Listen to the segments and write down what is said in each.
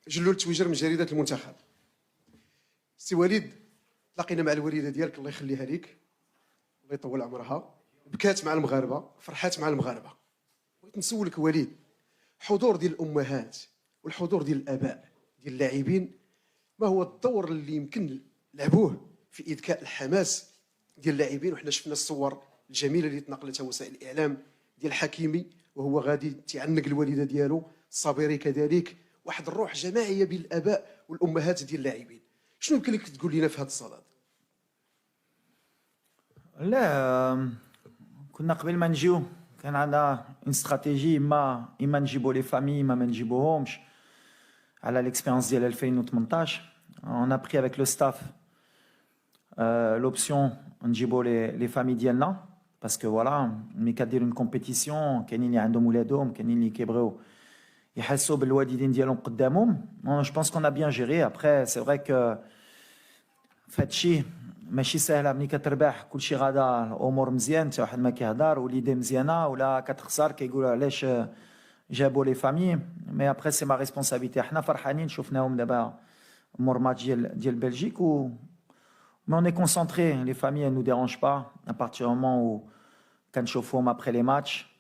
جلول تويجر من جريدة المنتخب. سي وليد، تلاقينا مع الوليدة ديالك الله يخليها ليك، الله يطول عمرها، بكات مع المغاربة، فرحات مع المغاربة. بغيت نسولك وليد، حضور ديال الأمهات والحضور ديال الآباء ديال اللاعبين، ما هو الدور اللي يمكن لعبوه في إذكاء الحماس ديال اللاعبين؟ وحنا شفنا الصور الجميلة اللي تنقلتها وسائل الإعلام ديال حكيمي وهو غادي تعنق الوالدة ديالو، الصابري كذلك، واحد الروح جماعية بين الآباء والأمهات ديال اللاعبين. شنو يمكن لك تقول لنا في هذا الصدد؟ لا كنا قبل ما نجيو كان عندنا اون استراتيجي، اما نجيبوا لي فامي اما ما نجيبوهمش. على ليكسبيريونس ديال 2018 on a pris avec le staff l'option نجيبوا لي فامي ديالنا باسكو فوالا ملي كدير اون كومبيتيسيون كاينين اللي عندهم ولادهم، كاينين اللي كيبغيو يحسوا بالوالدين ديالهم قدامهم. جو بونس كون ا بيان جيري. ابخي سي فري كو فهادشي ماشي ساهله، ملي كتربح كلشي غادا الامور مزيان، حتى واحد ما كيهضر وليديه مزيانه، ولا كتخسر كيقولوا علاش جابوا لي فامي. مي ابخي سي ما ريسبونسابيلتي. حنا فرحانين شفناهم دابا مور ماتش ديال بلجيك و مي اون اي كونسونطري. لي فامي نو ديرونج با ا بارتير مومون و كنشوفوهم ابخي لي ماتش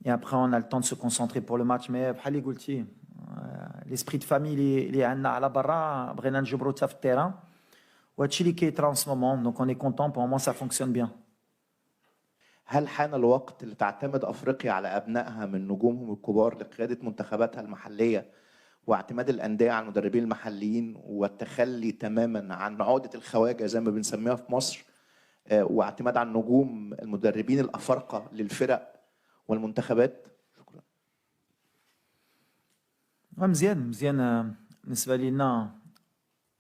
et après on a le temps de se concentrer pour le match. mais بحال اللي قلتي l'esprit de famille اللي عندنا على برا بغينا نجبرو حتى في التيران، وهادشي اللي كيطرا en ce moment. donc on est content, pour le moment ça fonctionne bien. هل حان الوقت اللي تعتمد أفريقيا على أبنائها من نجومهم الكبار لقيادة منتخباتها المحلية، واعتماد الأندية على المدربين المحليين، والتخلي تماما عن عقدة الخواجة زي ما بنسميها في مصر، واعتماد على النجوم المدربين الأفارقة للفرق والمنتخبات؟ شكرا. مزيان بالنسبة لينا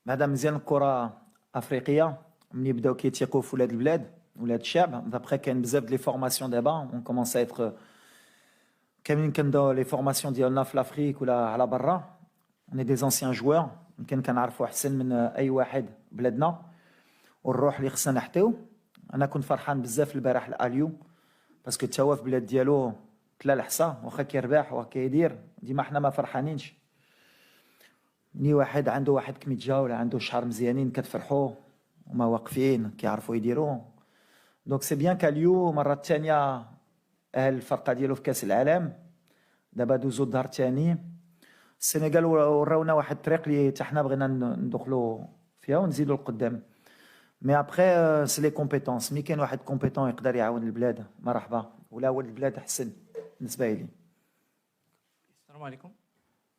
بعدا مزيان الكرة أفريقية ملي بداو كيتيقوا في ولاد البلاد ولاد الشعب. دابخي كاين بزاف د لي فورماسيون دابا اون كومونس ا ايتر كاملين كنداو لي فورماسيون ديالنا في لافريك ولا على برا. اوني دي زونسيان جوار يمكن كنعرفوا احسن من اي واحد بلادنا، والروح اللي خصنا نحتيو. انا كنت فرحان بزاف البارح الاليو باسكو تا هو في البلاد ديالو كلا الحصى، واخا كيربح وكيدير ديما حنا ما فرحانينش. ملي واحد عنده واحد كميتجا ولا عنده شعر مزيانين كتفرحوا وما واقفين كيعرفوا يديروا. دونك سي بيان كاليو مرة الثانية اهل الفرقة ديالو في كاس العالم، دابا دوزو الدار الثاني. السنغال وراونا واحد الطريق اللي حتى حنا بغينا ندخلوا فيها ونزيدوا القدام. مي ابخي سي لي كومبيتونس، ملي كاين واحد كومبيتون يقدر يعاون البلاد مرحبا، ولا ولد البلاد احسن بالنسبه لي. السلام عليكم.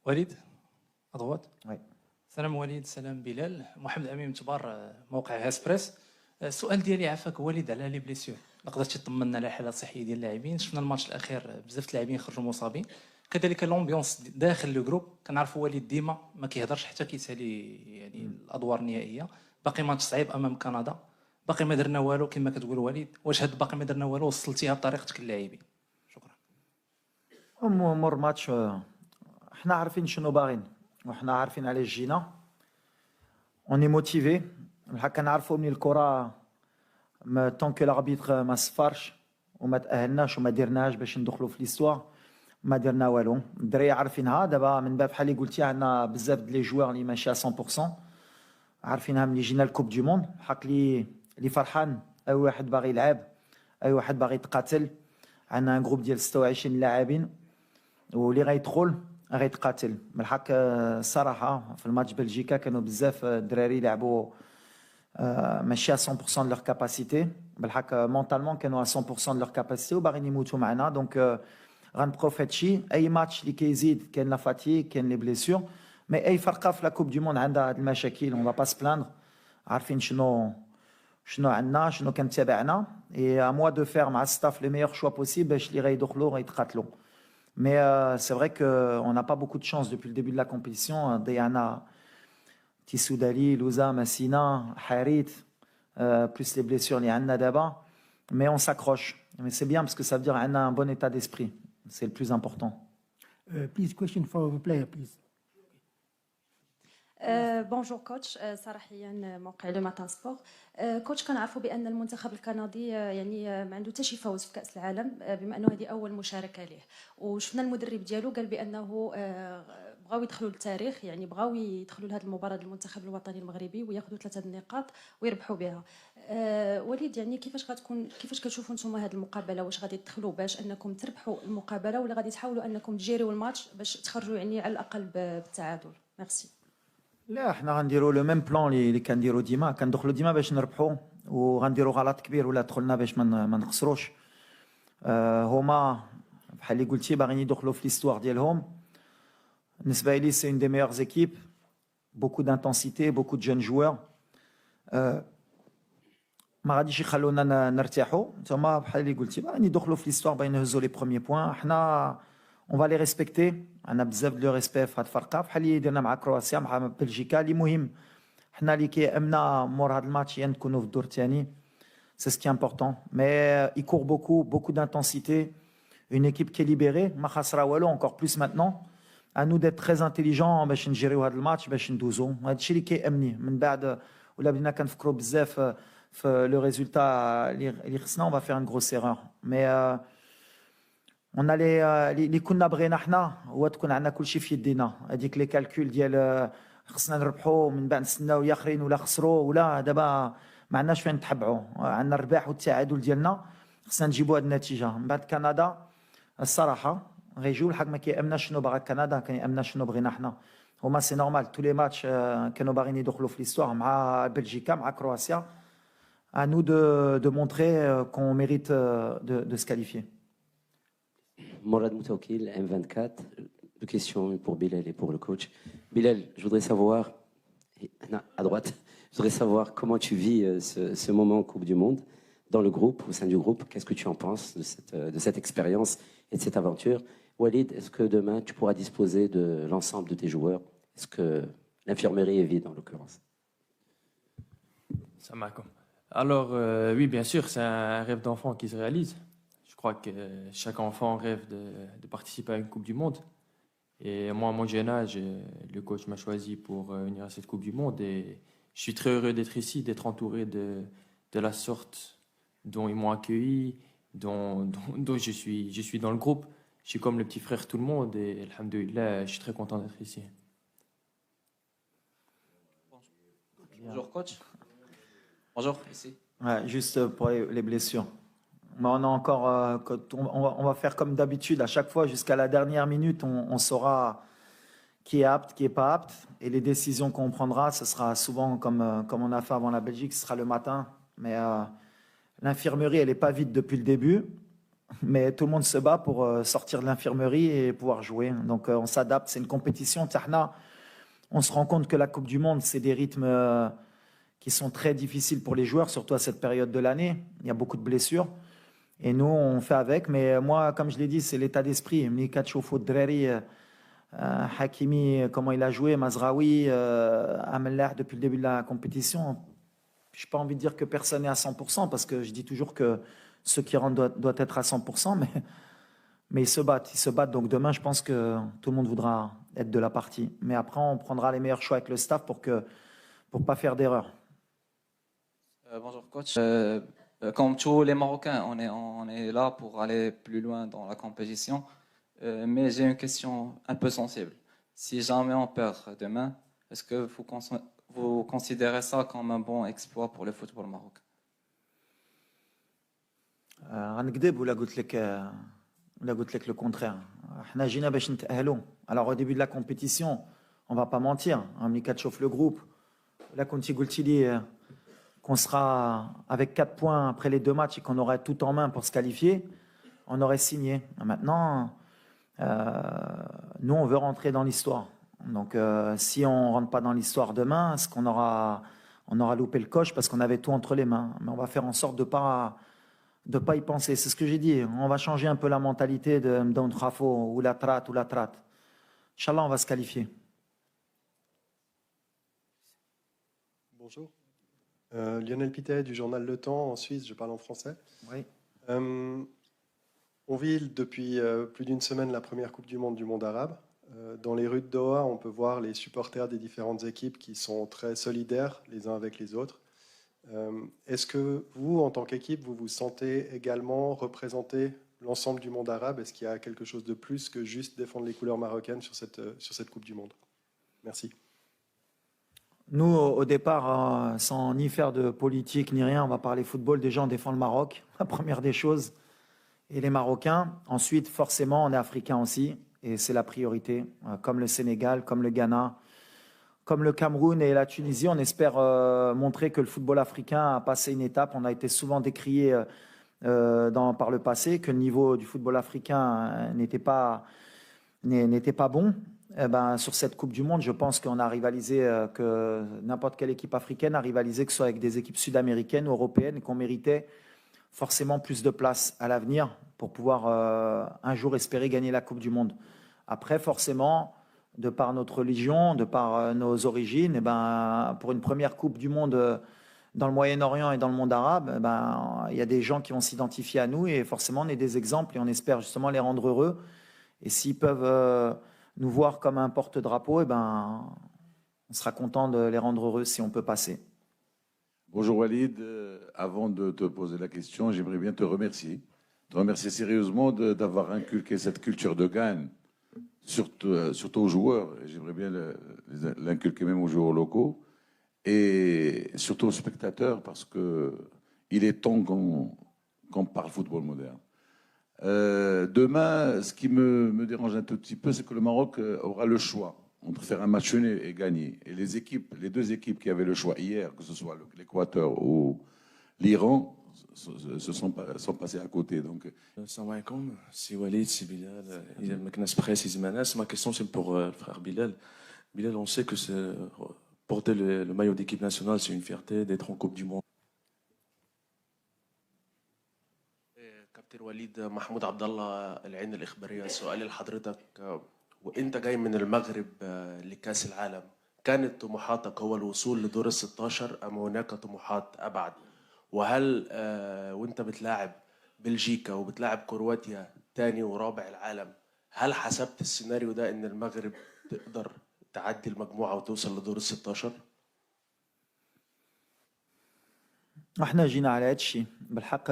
وليد اضغط. وي. سلام وليد، سلام بلال. محمد امين تبار موقع هاسبريس. السؤال ديالي عافاك وليد على لي بليسيور، قدرتي تطمنا على الحاله الصحيه ديال اللاعبين؟ شفنا الماتش الاخير بزاف اللاعبين خرجوا مصابين، كذلك لومبيونس داخل لو جروب. كنعرفوا وليد ديما ما كيهضرش حتى كيسالي يعني الادوار النهائيه. باقي ماتش صعيب امام كندا، باقي ما درنا والو كما كتقول وليد. واش هاد باقي ما درنا والو وصلتيها بطريقتك للاعبين؟ شكرا. مور ماتش حنا عارفين شنو باغيين وحنا عارفين علاش جينا. اوني موتيفي الحق. كنعرفوا من الكره طون كو لاربيتر ما صفرش وما تاهلناش وما درناش باش ندخلوا في ليستوار، ما درنا والو. الدراري عارفينها دابا من باب بحال اللي قلتي عندنا بزاف د لي جوار اللي ماشي 100%، عارفينها ملي جينا الكوب دي موند. حق اللي فرحان اي واحد باغي يلعب، اي واحد باغي يتقاتل. عندنا ان جروب ديال 26 لاعبين واللي غيدخل غيتقاتل. من الحق الصراحه في الماتش بلجيكا كانوا بزاف الدراري لعبوا ماشي 100% de leur capacité. بالحق مونطالمون كانوا 100% de leur capacité وباغيين يموتوا معنا. دونك غنبقاو هادشي. اي ماتش اللي كيزيد كاين لا فاتيك، كاين لي بليسيور. مي اي فرقه في لا كوب دي موند عندها هاد المشاكل، اون با سبلاندر. عارفين شنو عندنا، شنو كنتابعنا. اي ا موا دو فير مع الستاف لي ميور شوا بوسيبل باش اللي غيدخلوا غيتقاتلوا. مي سي فري كو اون نا با بوكو دو شانس دوبي الديبي دو لا كومبيتيسيون. ضيعنا تيسودالي، لوزا، مسينا، حريت، plus les blessures اللي عندنا دابا. mais on s'accroche. mais c'est bien parce que ça veut dire عندنا un bon état d'esprit. c'est le plus important. Please question for the player please. بونجور كوتش صراحيا موقع لو ماتان سبور كوتش كنعرفوا بان المنتخب الكندي يعني ما عنده حتى شي فوز في كاس العالم بما انه هذه اول مشاركه ليه وشفنا المدرب ديالو قال بانه بغاو يدخلوا للتاريخ يعني بغاو يدخلوا لهذه المباراه للمنتخب الوطني المغربي وياخذوا 3 النقاط ويربحوا بها وليد يعني كيفاش كتشوفوا نتوما هذه المقابله واش غادي تدخلوا باش انكم تربحوا المقابله ولا غادي تحاولوا انكم تجيريو الماتش باش تخرجوا يعني على الاقل بالتعادل ميرسي لا احنا غنديروا لو ميم بلان اللي كنديروا ديما كندخلوا ديما باش نربحوا وغنديروا غلط كبير ولا دخلنا باش ما نخسروش هما بحال اللي قلتي باغيين يدخلوا في ليستوار ديالهم بالنسبه لي سي اون دي ميور زيكيب بوكو دانتنسيتي بوكو دو جون جوور ما غاديش يخلونا نرتاحوا نتوما بحال اللي قلتي باغيين يدخلوا في ليستوار باغيين يهزوا لي بروميي بوين حنا اون فا لي ريسبكتي عندنا بزاف دو ريسبي في هاد الفرقه بحال اللي درنا مع كرواتيا مع بلجيكا اللي مهم حنا اللي كيامنا مور هاد الماتش يا نكونوا في الدور الثاني سي سكي امبورطون مي يكور بوكو دانتنسيتي اون ايكيب كي ليبيري ما خاسره والو انكور بلوس ماتنون à nous d'être très intelligents باش نجيريو هاد الماتش باش ندوزو هادشي اللي كيامني من بعد ولا بدينا كنفكروا بزاف في لو ريزولتا اللي خصنا on va faire une grosse erreur mais on a اللي كنا بغينا حنا هو تكون عندنا كلشي في يدينا هذيك لي كالكول ديال خصنا نربحوا من بعد نستناو الاخرين ولا خسروا ولا دابا ما عندناش فين نتحبعوا عندنا الرباح والتعادل ديالنا خصنا نجيبوا هذه النتيجه من بعد كندا الصراحه غيجيو الحق ما كيامناش شنو باغا كندا كيامنا شنو بغينا حنا هما سي نورمال تو لي ماتش كانوا باغيين يدخلوا في ليستوار مع بلجيكا مع كرواتيا à nous de montrer qu'on mérite de se qualifier. Morad Moutaoukil, M24. Deux questions pour Bilal et pour le coach. Bilal, je voudrais savoir, à droite, je voudrais savoir comment tu vis ce moment en Coupe du Monde dans le groupe, au sein du groupe. Qu'est-ce que tu en penses de cette expérience et de cette aventure? Walid, est-ce que demain tu pourras disposer de l'ensemble de tes joueurs? Est-ce que l'infirmerie est vide en l'occurrence? Salam. Alors, oui, bien sûr, c'est un rêve d'enfant qui se réalise. Je crois que chaque enfant rêve de participer à une Coupe du Monde. Et moi, à mon jeune âge, le coach m'a choisi pour venir à cette Coupe du Monde. Et je suis très heureux d'être ici, d'être entouré de la sorte dont ils m'ont accueilli, dont je suis dans le groupe. Je suis comme le petit frère tout le monde. Et alhamdoulilah, je suis très content d'être ici. Bonjour coach. Bonjour, ici. Ouais, juste pour les blessures. Mais on a encore, on va faire comme d'habitude à chaque fois jusqu'à la dernière minute, on saura qui est apte, qui est pas apte, et les décisions qu'on prendra, ce sera souvent comme on a fait avant la Belgique, ce sera le matin. Mais l'infirmerie, elle est pas vide depuis le début, mais tout le monde se bat pour sortir de l'infirmerie et pouvoir jouer. Donc on s'adapte, c'est une compétition. On se rend compte que la Coupe du Monde, c'est des rythmes qui sont très difficiles pour les joueurs, surtout à cette période de l'année. Il y a beaucoup de blessures. Et nous, on fait avec. Mais moi, comme je l'ai dit, c'est l'état d'esprit. Mikachoufou Dreri, Hakimi, comment il a joué, Mazraoui, Ameller depuis le début de la compétition. Je n'ai pas envie de dire que personne n'est à 100%, parce que je dis toujours que ceux qui rentrent doivent être à 100%, mais ils se battent. Ils se battent. Donc demain, je pense que tout le monde voudra être de la partie. Mais après, on prendra les meilleurs choix avec le staff pour ne pas faire d'erreur. Bonjour coach. Comme tous les Marocains, on est là pour aller plus loin dans la compétition. Mais j'ai une question un peu sensible. Si jamais on perd demain, est-ce que vous considérez ça comme un bon exploit pour le football marocain? غنكذب ولا قلت لك le contraire. احنا جينا باش نتأهلوا. Alors au début de la compétition, on va pas mentir. ملي كتشوف le groupe, là كنتي قلتي لي qu'on sera avec 4 points après les 2 matchs et qu'on aurait tout en main pour se qualifier, on aurait signé. Maintenant, nous, on veut rentrer dans l'histoire. Donc, si on ne rentre pas dans l'histoire demain, est-ce qu'on aura loupé le coche parce qu'on avait tout entre les mains. Mais on va faire en sorte de pas y penser. C'est ce que j'ai dit. On va changer un peu la mentalité de Mdoun Khafo ou la traite. Inch'Allah, on va se qualifier. Bonjour. Lionel Pitet du journal Le Temps en Suisse, je parle en français. Oui. On vit depuis plus d'une semaine la première Coupe du monde arabe. Dans les rues de Doha, on peut voir les supporters des différentes équipes qui sont très solidaires les uns avec les autres. Est-ce que vous, en tant qu'équipe, vous vous sentez également représenter l'ensemble du monde arabe? Est-ce qu'il y a quelque chose de plus que juste défendre les couleurs marocaines sur cette Coupe du Monde? Merci. Nous, au départ, sans ni faire de politique ni rien, on va parler football. Déjà, on défend le Maroc, la première des choses, et les Marocains. Ensuite, forcément, on est africain aussi, et c'est la priorité, comme le Sénégal, comme le Ghana, comme le Cameroun et la Tunisie. On espère montrer que le football africain a passé une étape. On a été souvent décrié par le passé, que le niveau du football africain n'était pas bon. Eh ben, sur cette Coupe du Monde, je pense qu'on a rivalisé, que n'importe quelle équipe africaine a rivalisé, que ce soit avec des équipes sud-américaines ou européennes, et qu'on méritait forcément plus de place à l'avenir pour pouvoir un jour espérer gagner la Coupe du Monde. Après, forcément, de par notre religion, de par nos origines, eh ben, pour une première Coupe du Monde dans le Moyen-Orient et dans le monde arabe, eh ben, il y a des gens qui vont s'identifier à nous et forcément on est des exemples et on espère justement les rendre heureux. Et s'ils peuvent nous voir comme un porte-drapeau, eh ben, on sera content de les rendre heureux si on peut passer. Bonjour Walid, avant de te poser la question, j'aimerais bien te remercier sérieusement d'avoir inculqué cette culture de gagne, surtout aux joueurs, j'aimerais bien l'inculquer même aux joueurs locaux, et surtout aux spectateurs, parce qu'il est temps qu'on parle football moderne. Demain, ce qui me dérange un tout petit peu, c'est que le Maroc aura le choix entre faire un match nul et gagner. Et les deux équipes qui avaient le choix hier, que ce soit l'Équateur ou l'Iran, sont passées à côté. Donc, Salam alaikum, c'est Walid, c'est Bilal. Ma question, c'est pour le frère Bilal. Bilal, on sait que porter le maillot d'équipe nationale, c'est une fierté d'être en Coupe du Monde. كابتن وليد، محمود عبد الله العين الإخبارية. سؤالي لحضرتك، وانت جاي من المغرب لكأس العالم، كانت طموحاتك هو الوصول لدور ال16 ام هناك طموحات ابعد؟ وهل وانت بتلاعب بلجيكا وبتلاعب كرواتيا تاني ورابع العالم، هل حسبت السيناريو ده ان المغرب تقدر تعدي المجموعة وتوصل لدور ال16؟ احنا جينا على هذا الشيء بالحق.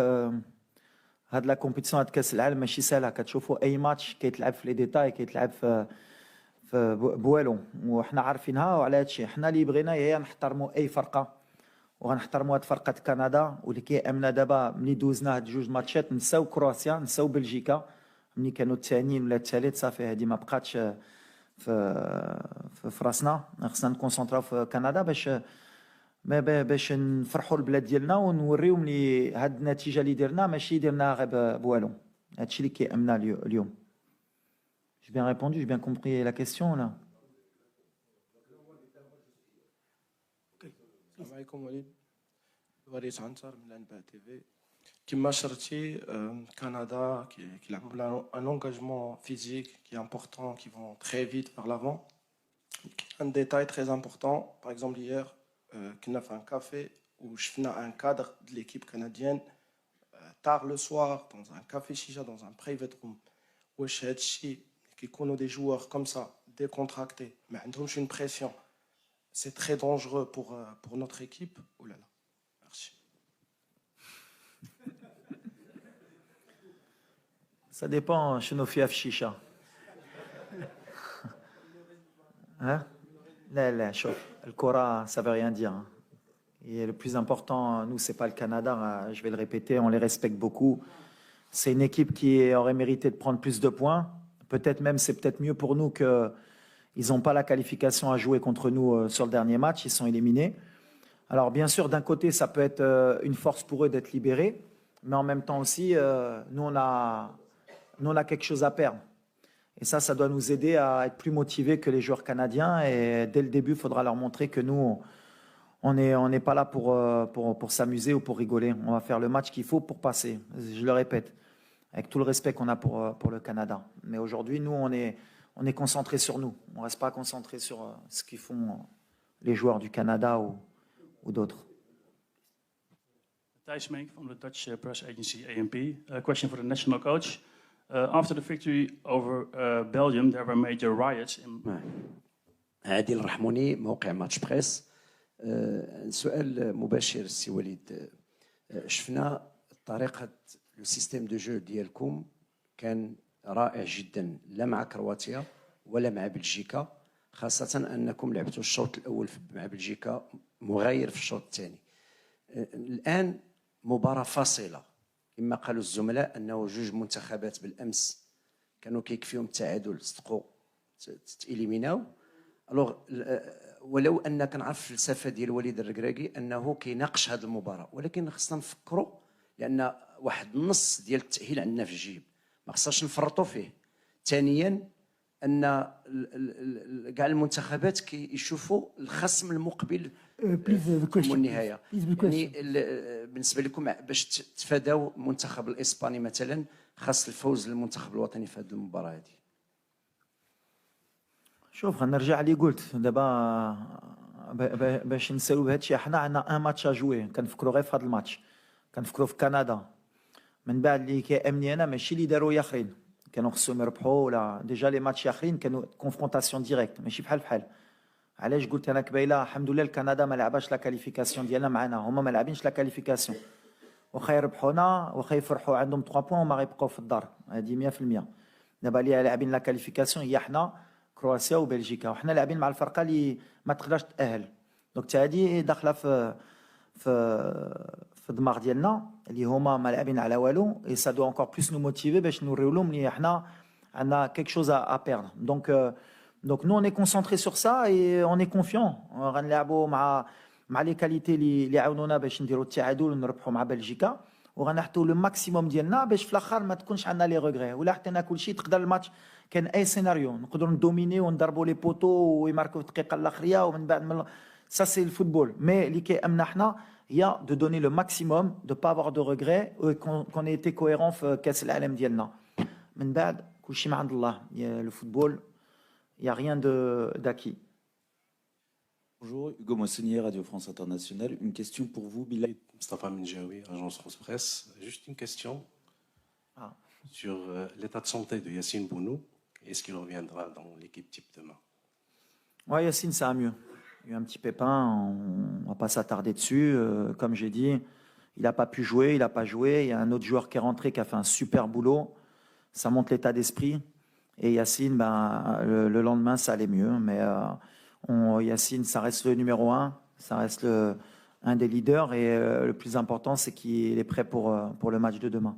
هاد لا كومبيتيسيون هاد كاس العالم ماشي سهله. كتشوفوا اي ماتش كيتلعب في لي ديتاي، كيتلعب في بوالو، وحنا عارفينها. وعلى هذا الشيء حنا اللي بغينا هي نحترموا اي فرقه، وغنحترموا هاد فرقه كندا واللي كيامنا دابا. ملي دوزنا هاد جوج ماتشات نساو كرواتيا نساو بلجيكا، ملي كانوا الثانيين ولا الثالث صافي هادي ما بقاتش في راسنا. خصنا نكونسونطراو في كندا باش نفرحوا البلاد ديالنا ونوريو ملي هاد النتيجه اللي درنا ماشي درناها غير بوالو. هادشي اللي كيامنا اليوم. J'ai bien répondu, j'ai bien compris la question là. السلام عليكم وليد، وريس عنتر من الانباء تي في. كما شرتي كندا كيلعبوا un engagement physique qui est important, qui vont très vite vers l'avant. Un détail très important, par exemple hier كنا في un café où شفنا un cadre de l'équipe canadienne tard le soir dans un café chicha dans un private room. واش هادشي كيكونوا des joueurs comme ça décontractés ما عندهمش une pression, c'est très dangereux pour notre équipe ou là? Merci. Ça dépend شنو فيها في الشيشه. ها لا شوف الكره ça veut rien dire. Et le plus important, nous, c'est pas le Canada, je vais le répéter, on les respecte beaucoup. C'est une équipe qui aurait mérité de prendre plus de points. Peut-être même, c'est peut-être mieux pour nous qu'ils n'ont pas la qualification à jouer contre nous sur le dernier match, ils sont éliminés. Alors bien sûr, d'un côté, ça peut être une force pour eux d'être libérés, mais en même temps aussi, nous, on a quelque chose à perdre. Et ça doit nous aider à être plus motivés que les joueurs canadiens. Et dès le début, il faudra leur montrer que nous, on n'est pas là pour s'amuser ou pour rigoler. On va faire le match qu'il faut pour passer. Je le répète, avec tout le respect qu'on a pour le Canada. Mais aujourd'hui, nous, on est concentrés sur nous. On ne reste pas concentrés sur ce qu'ils font les joueurs du Canada ou d'autres. Thijs Menk from the Dutch press agency ANP. A question for the national coach. After the victory over Belgium, there were major riots in عادل رحموني موقع ماتش بريس. سؤال مباشر السي وليد. شفنا طريقة لو سيستيم دو جو ديالكم كان رائع جدا لا مع كرواتيا ولا مع بلجيكا، خاصة أنكم لعبتوا الشوط الأول مع بلجيكا مغاير في الشوط الثاني. الآن مباراة فاصلة، كما قالوا الزملاء أنه جوج منتخبات بالأمس كانوا كيكفيهم التعادل صدقوا تإليميناو. الوغ ولو أن كنعرف الفلسفة ديال وليد الركراكي أنه كيناقش هذه المباراة، ولكن خصنا نفكروا لأن واحد النص ديال التأهيل عندنا في الجيب ما خصناش نفرطوا فيه. ثانيا ان كاع المنتخبات كيشوفوا الخصم المقبل في النهايه. يعني بالنسبه لكم باش تفاداو المنتخب الاسباني مثلا خاص الفوز للمنتخب الوطني في هذه المباراه هذه. شوف غنرجع اللي قلت دابا باش نسالوا بهذا الشيء. حنا عندنا ان ماتش اجوي، كنفكروا غير في هذا الماتش، كنفكروا في كندا. من بعد اللي كيامني انا ماشي اللي داروا ياخرين كانوا خصهم يربحوا ولا ديجا لي ماتش اخرين كانوا كونفرونطاسيون ديريكت ماشي بحال. علاش قلت انا قبيله الحمد لله الكندا ما لعباش لا كاليفيكاسيون ديالنا معنا، هما ما لاعبينش لا كاليفيكاسيون، واخا يربحونا واخا يفرحوا عندهم 3 بوين وما غيبقاو في الدار، هذه 100%. دابا اللي لاعبين لا كاليفيكاسيون هي حنا كرواتيا وبلجيكا، وحنا لاعبين مع الفرقه اللي ما تقدرش تاهل. دونك هذه داخله في الدماغ ديالنا اللي هما ما لاعبين على والو، اي سا دو انكور بلوس نو موتيفي باش نوريو لهم اللي حنا عندنا كيك شوز ا بيردر. دونك نو اون اي كونسونطري سور سا اي اون اي كونفيون. غنلعبوا مع لي كاليتي اللي عاونونا باش نديروا التعادل ونربحوا مع بلجيكا، وغنحطوا لو ماكسيموم ديالنا باش في الاخر ما تكونش عندنا لي روغري. ولا حطينا كل شيء تقدر الماتش كان اي سيناريو نقدروا ندوميني وندربوا لي بوتو ويماركوا في الدقيقه الاخريه ومن بعد سا سي الفوتبول. مي اللي كيامنا حنا هي دو دوني لو ماكسيموم دو با افوار دو روغري كون ايتي كويرون في كاس العالم ديالنا. من بعد كلشي من عند الله. لو فوتبول il y a rien d'acquis. Bonjour, Hugo Moissonnier, Radio France Internationale. Une question pour vous, Bilal. Mustafa Minjaoui, agence France Presse. Juste une question sur l'état de santé de Yacine Bounou. Est-ce qu'il reviendra dans l'équipe type demain? Ouais, Yacine, ça va mieux. Il y a eu un petit pépin, on ne va pas s'attarder dessus. Comme j'ai dit, il n'a pas pu jouer, il n'a pas joué. Il y a un autre joueur qui est rentré, qui a fait un super boulot. Ça montre l'état d'esprit. Et Yacine, le lendemain, ça allait mieux. Mais Yacine, ça reste le numéro 1, ça reste un des leaders. Et le plus important, c'est qu'il est prêt pour le match de demain.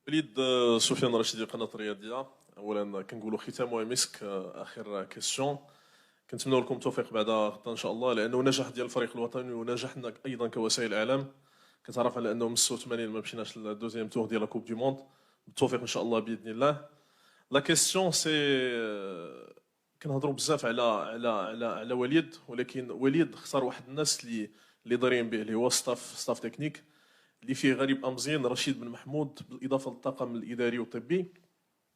وليد سفيان رشيدي قناة الرياضية. اولا كنقولوا ختام ومسك اخر كيسيون. كنتمنوا لكم التوفيق بعد غدا ان شاء الله، لانه نجاح ديال الفريق الوطني ونجاحنا ايضا كوسائل اعلام. كتعرف على انه من 86 ما مشيناش للدوزيام تور ديال لا كوب دو موند. بالتوفيق ان شاء الله باذن الله. لا كيسيون سي كنهضروا بزاف على وليد، ولكن وليد اختار واحد الناس اللي دارين به، اللي هو ستاف تكنيك اللي فيه غريب امزين، رشيد بن محمود، بالاضافه للطاقم الاداري والطبي.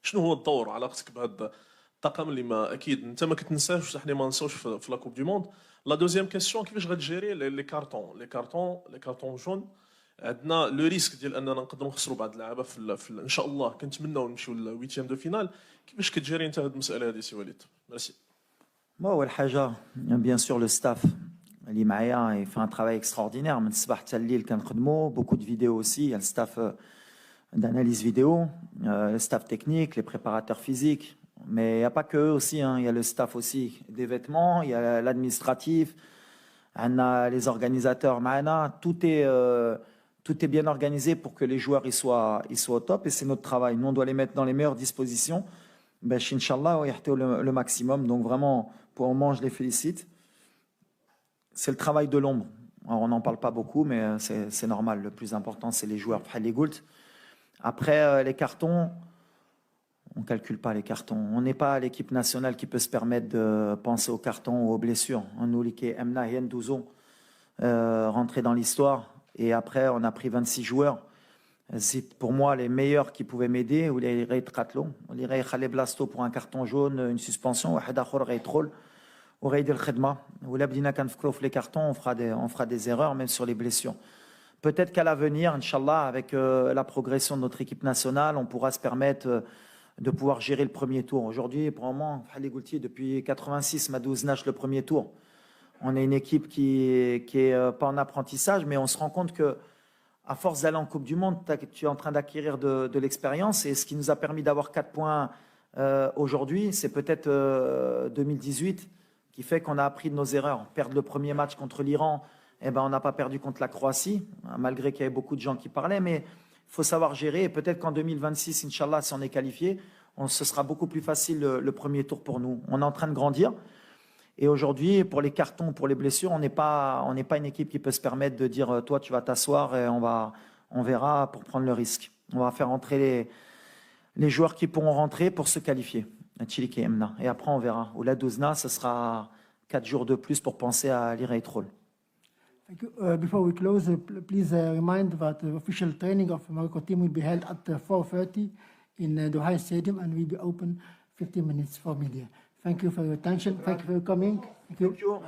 شنو هو الدور علاقتك بهذا الطاقم اللي ما اكيد انت ما كتنساش وحنا ما نساوش في لا كوب دو موند؟ لا دوزيام كيسيون كيفاش غتجيري لي كارطون جون؟ عندنا لو ريسك ديال اننا نقدروا نخسروا بعض اللعابه ان شاء الله كنتمناو نمشيو للويتيام دو فينال. كيفاش كتجيري انت هذه المساله هذه سي وليد؟ ميرسي. اول حاجه بيان سور لو ستاف اللي معايا في ان ترافاي اكستراوردينير من الصباح حتى الليل كنخدموا بوكو دو فيديو اوسي. الستاف d'analyse vidéo, le staff technique, les préparateurs physiques, mais il n'y a pas que eux aussi, hein. Il y a le staff aussi des vêtements, il y a l'administratif, on a les organisateurs, tout est bien organisé pour que les joueurs ils soient au top, et c'est notre travail. Nous on doit les mettre dans les meilleures dispositions. Ben, Inch'Allah, le maximum. Donc vraiment, pour le moment, je les félicite. C'est le travail de l'ombre. Alors, on n'en parle pas beaucoup, mais c'est normal. Le plus important, c'est les joueurs. Après, les cartons, on ne calcule pas les cartons. On n'est pas l'équipe nationale qui peut se permettre de penser aux cartons ou aux blessures. Nous, l'équipe Emna et Ndouzo, rentrer dans l'histoire. Et après, on a pris 26 joueurs. C'est pour moi les meilleurs qui pouvaient m'aider. Ou les Rey Tratlo, les Rey Khaled Blasto pour un carton jaune, une suspension, ou Hadakhor Rey Troll, ou Rey Del Khedma. Ou l'Abdina Kanfkrof les cartons, on fera des erreurs, même sur les blessures. peut-être qu'à l'avenir, Inch'Allah, avec la progression de notre équipe nationale, on pourra se permettre de pouvoir gérer le premier tour. Aujourd'hui, pour le moment, depuis 86, Madouz nage le premier tour. On est une équipe qui est pas en apprentissage, mais on se rend compte que à force d'aller en Coupe du Monde, tu es en train d'acquérir de l'expérience. Et ce qui nous a permis d'avoir 4 points aujourd'hui, c'est peut-être 2018 qui fait qu'on a appris de nos erreurs. Perdre le premier match contre l'Iran, eh ben, on n'a pas perdu contre la Croatie, malgré qu'il y avait beaucoup de gens qui parlaient. Mais il faut savoir gérer. Et peut-être qu'en 2026, Inch'Allah, si on est qualifié, ce sera beaucoup plus facile le premier tour pour nous. On est en train de grandir. Et aujourd'hui, pour les cartons, pour les blessures, on n'est pas une équipe qui peut se permettre de dire toi, tu vas t'asseoir et on verra pour prendre le risque. On va faire entrer les joueurs qui pourront rentrer pour se qualifier. Et après, on verra. Ou la Douzna, ce sera 4 jours de plus pour penser à l'Irate Roll. Thank you. Before we close, please remind that the official training of the Morocco team will be held at 4:30 in Duhai Stadium and will be open 15 minutes for media. Thank you for your attention. Thank you for coming. Thank you.